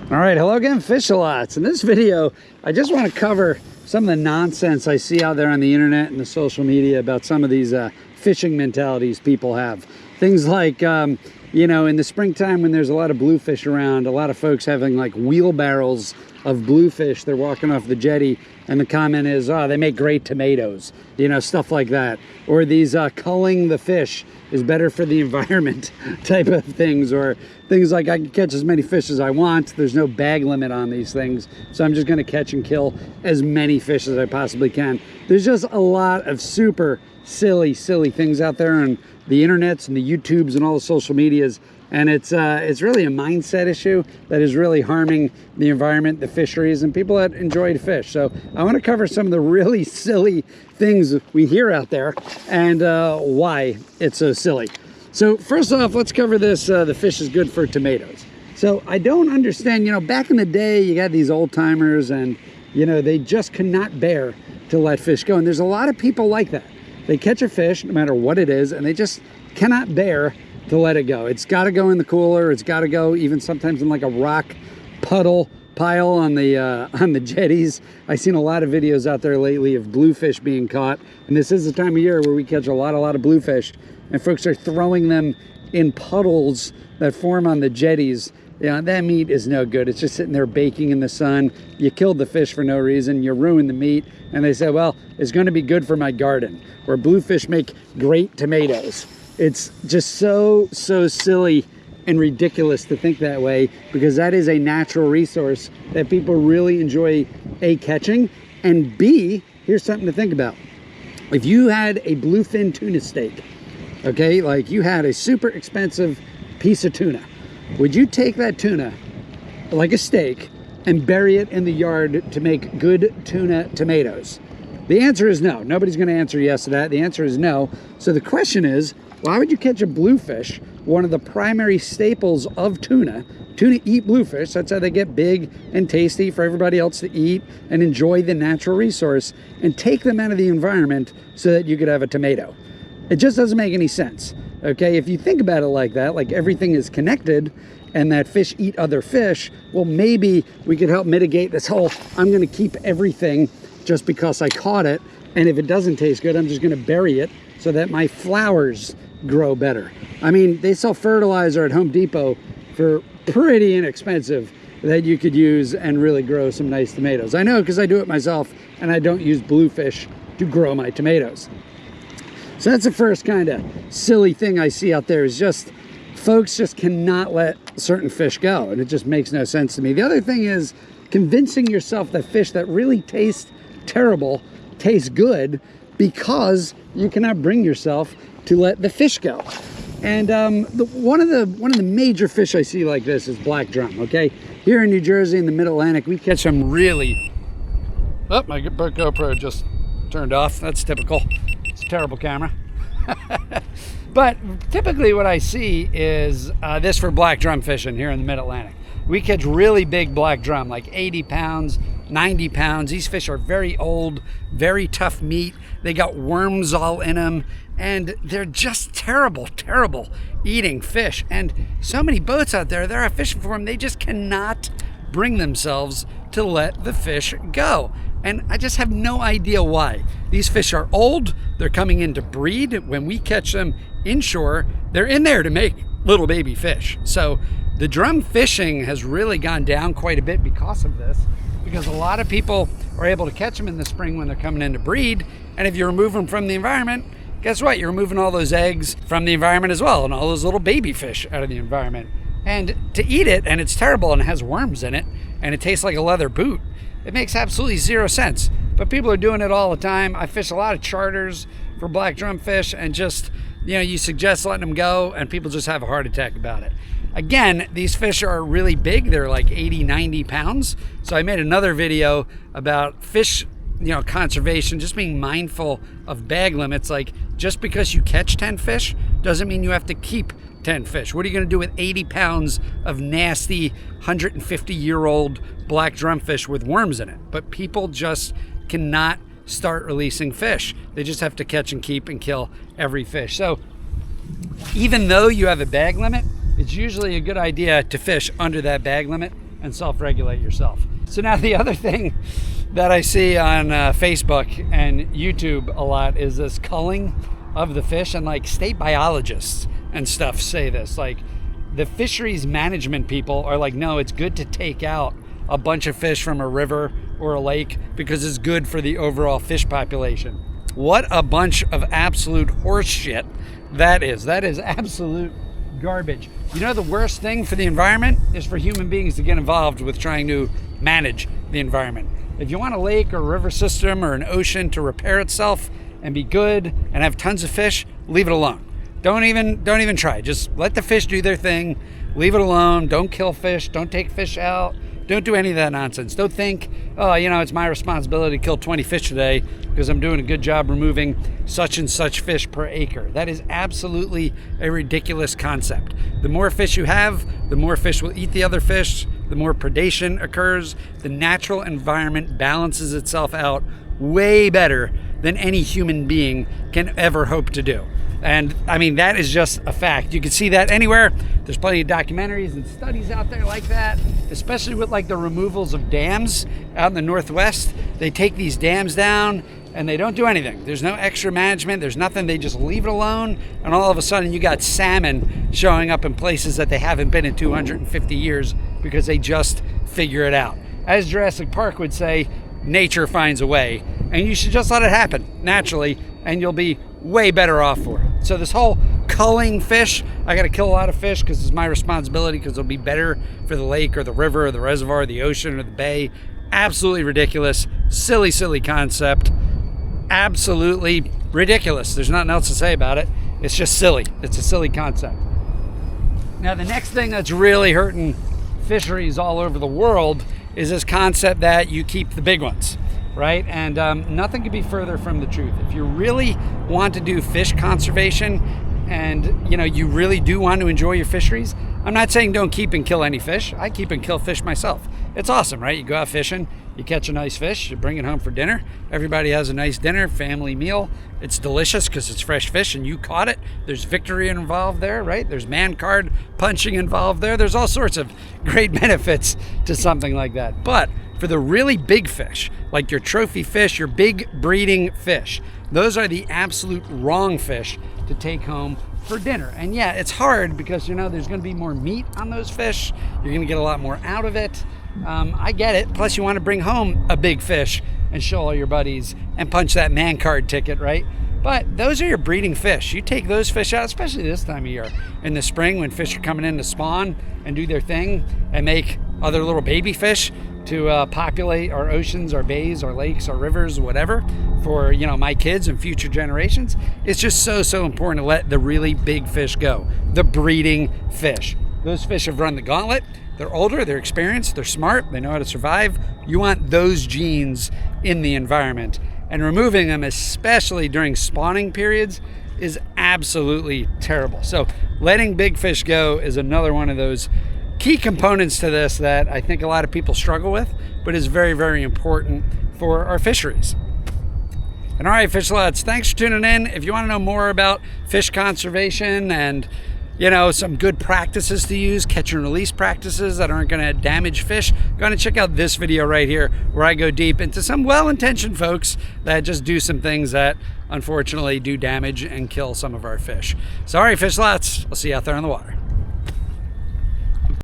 All right, hello again, Fish-A-Lots. In this video, I just want to cover some of the nonsense I see out there on the internet and the social media about some of these fishing mentalities people have. Things like, you know, in the springtime when there's a lot of bluefish around, a lot of folks having like wheelbarrows of bluefish. They're walking off the jetty and the comment is, oh, they make great tomatoes, you know, stuff like that. Or these culling the fish is better for the environment type of things, or things like I can catch as many fish as I want. There's no bag limit on these things, so I'm just gonna catch and kill as many fish as I possibly can. There's just a lot of super silly things out there on the internets and the YouTubes and all the social medias, and it's really a mindset issue that is really harming the environment, the fisheries, and people that enjoy to fish. So I want to cover some of the really silly things we hear out there and why it's so silly. So first off, let's cover this, the fish is good for tomatoes. So I don't understand, you know, back in the day, you got these old timers and, you know, they just could not bear to let fish go. And there's a lot of people like that. They catch a fish, no matter what it is, and they just cannot bear to let it go. It's got to go in the cooler. It's got to go even sometimes in like a rock puddle pile on the jetties. I've seen a lot of videos out there lately of bluefish being caught, and this is the time of year where we catch a lot of bluefish, and folks are throwing them in puddles that form on the jetties. Yeah, that meat is no good. It's just sitting there baking in the sun. You killed the fish for no reason. You ruined the meat. And they say, well, it's going to be good for my garden. Or bluefish make great tomatoes. It's just so silly and ridiculous to think that way, because that is a natural resource that people really enjoy, A, catching, and B, here's something to think about. If you had a bluefin tuna steak, okay, like you had a super expensive piece of tuna, would you take that tuna like a steak and bury it in the yard to make good tuna tomatoes? The answer is no. Nobody's going to answer yes to that. The answer is no. So the question is, why would you catch a bluefish, one of the primary staples of tuna? Tuna eat bluefish. That's how they get big and tasty for everybody else to eat and enjoy the natural resource, and take them out of the environment so that you could have a tomato. It just doesn't make any sense. Okay, if you think about it like that, like everything is connected and that fish eat other fish, well, maybe we could help mitigate this whole, I'm gonna keep everything just because I caught it, and if it doesn't taste good, I'm just gonna bury it so that my flowers grow better. I mean, they sell fertilizer at Home Depot for pretty inexpensive that you could use and really grow some nice tomatoes. I know, because I do it myself, and I don't use bluefish to grow my tomatoes. So that's the first kind of silly thing I see out there, is just folks just cannot let certain fish go, and it just makes no sense to me. The other thing is convincing yourself that fish that really taste terrible taste good because you cannot bring yourself to let the fish go. And one of the major fish I see like this is black drum. Okay, here in New Jersey in the Mid-Atlantic, we catch some really. Oh, my GoPro just turned off. That's typical. It's a terrible camera. But typically what I see is this for black drum fishing here in the Mid-Atlantic. We catch really big black drum, like 80 pounds, 90 pounds. These fish are very old, very tough meat. They got worms all in them, and they're just terrible eating fish. And so many boats out there, they're out fishing for them, they just cannot bring themselves to let the fish go. And I just have no idea why. These fish are old, they're coming in to breed. When we catch them inshore, they're in there to make little baby fish. So the drum fishing has really gone down quite a bit because of this, because a lot of people are able to catch them in the spring when they're coming in to breed. And if you remove them from the environment, guess what? You're removing all those eggs from the environment as well, and all those little baby fish out of the environment. And to eat it, and it's terrible, and it has worms in it, and it tastes like a leather boot, it makes absolutely zero sense. But people are doing it all the time. I fish a lot of charters for black drum fish, and just, you know, you suggest letting them go, and people just have a heart attack about it. Again, these fish are really big. They're like 80, 90 pounds. So I made another video about fish, you know, conservation, just being mindful of bag limits. Like, just because you catch 10 fish doesn't mean you have to keep 10 fish. What are you going to do with 80 pounds of nasty 150-year-old black drumfish with worms in it? But people just cannot start releasing fish. They just have to catch and keep and kill every fish. So even though you have a bag limit, it's usually a good idea to fish under that bag limit and self-regulate yourself. So now the other thing that I see on Facebook and YouTube a lot is this culling of the fish, and like state biologists and stuff say this. Like the fisheries management people are like, no, it's good to take out a bunch of fish from a river or a lake because it's good for the overall fish population. What a bunch of absolute horse shit that is. That is absolute garbage. You know, the worst thing for the environment is for human beings to get involved with trying to manage the environment. If you want a lake or a river system or an ocean to repair itself and be good and have tons of fish, leave it alone. Don't even try. Just let the fish do their thing. Leave it alone. Don't kill fish. Don't take fish out. Don't do any of that nonsense. Don't think, oh, you know, it's my responsibility to kill 20 fish today because I'm doing a good job removing such and such fish per acre. That is absolutely a ridiculous concept. The more fish you have, the more fish will eat the other fish, the more predation occurs. The natural environment balances itself out way better than any human being can ever hope to do. And I mean, that is just a fact. You can see that anywhere. There's plenty of documentaries and studies out there like that, especially with like the removals of dams out in the Northwest. They take these dams down and they don't do anything. There's no extra management. There's nothing. They just leave it alone. And all of a sudden you got salmon showing up in places that they haven't been in 250 years because they just figure it out. As Jurassic Park would say, nature finds a way, and you should just let it happen naturally and you'll be way better off for it. So this whole culling fish, I got to kill a lot of fish because it's my responsibility because it'll be better for the lake or the river or the reservoir or the ocean or the bay. Absolutely ridiculous. Silly concept. Absolutely ridiculous. There's nothing else to say about it. It's just silly. It's a silly concept. Now the next thing that's really hurting fisheries all over the world is this concept that you keep the big ones, right? And nothing could be further from the truth. If you really want to do fish conservation and you really do want to enjoy your fisheries, I'm not saying don't keep and kill any fish. I keep and kill fish myself. It's awesome, right? You go out fishing, you catch a nice fish, you bring it home for dinner. Everybody has a nice dinner, family meal. It's delicious because it's fresh fish and you caught it. There's victory involved there, right? There's man card punching involved there. There's all sorts of great benefits to something like that. But for the really big fish, like your trophy fish, your big breeding fish, those are the absolute wrong fish to take home for dinner. And yeah, it's hard because there's going to be more meat on those fish. You're going to get a lot more out of it. I get it. Plus you want to bring home a big fish and show all your buddies and punch that man card ticket, right? But those are your breeding fish. You take those fish out, especially this time of year in the spring when fish are coming in to spawn and do their thing and make other little baby fish to populate our oceans, our bays, our lakes, our rivers, whatever, for my kids and future generations. It's just so important to let the really big fish go, the breeding fish. Those fish have run the gauntlet. They're older, they're experienced, they're smart, they know how to survive. You want those genes in the environment, and removing them, especially during spawning periods, is absolutely terrible. So letting big fish go is another one of those key components to this that I think a lot of people struggle with, but is very important for our fisheries. And all right, fish lads, thanks for tuning in. If you want to know more about fish conservation and some good practices to use, catch and release practices that aren't going to damage fish, go ahead and check out this video right here where I go deep into some well-intentioned folks that just do some things that unfortunately do damage and kill some of our fish. So all right, fish lots, I'll see you out there on the water.